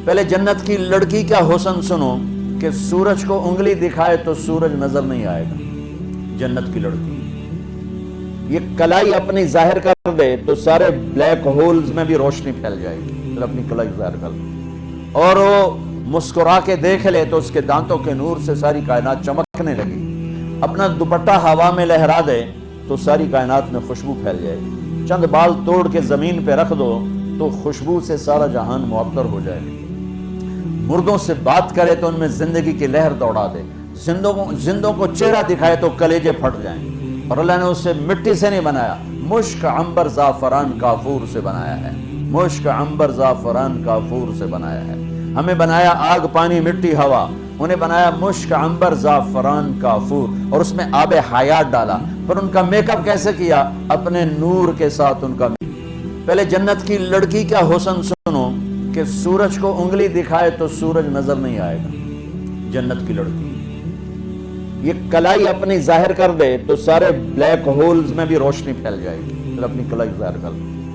پہلے جنت کی لڑکی کا حسن سنو کہ سورج کو انگلی دکھائے تو سورج نظر نہیں آئے گا. جنت کی لڑکی یہ کلائی اپنی ظاہر کر دے تو سارے بلیک ہولز میں بھی روشنی پھیل جائے گی. پھر اپنی کلائی ظاہر کر دے اور وہ مسکرا کے دیکھ لے تو اس کے دانتوں کے نور سے ساری کائنات چمکنے لگی. اپنا دوپٹہ ہوا میں لہرا دے تو ساری کائنات میں خوشبو پھیل جائے گی. چند بال توڑ کے زمین پہ رکھ دو تو خوشبو سے سارا جہان معطر ہو جائے گا. مردوں سے بات کرے تو ان میں زندگی کی لہر دوڑا دے. زندوں کو چہرہ دکھائے تو کلیجے پھٹ جائیں. اور اللہ نے اسے مٹی سے نہیں بنایا، مشک عنبر زعفران کافور سے بنایا ہے. مشک عنبر زعفران کافور سے بنایا ہے. ہمیں بنایا آگ پانی مٹی ہوا، انہیں بنایا مشک عنبر زعفران کافور اور اس میں آب حیات ڈالا. پر ان کا میک اپ کیسے کیا؟ اپنے نور کے ساتھ ان کا. پہلے جنت کی لڑکی کا حسن سنو کہ سورج کو انگلی دکھائے تو سورج نظر نہیں آئے گا. جنت کی لڑکی یہ کلائی اپنی ظاہر کر دے تو سارے بلیک ہولز میں بھی روشنی پھیل جائے گی. پھر اپنی کلائی ظاہر کر دے.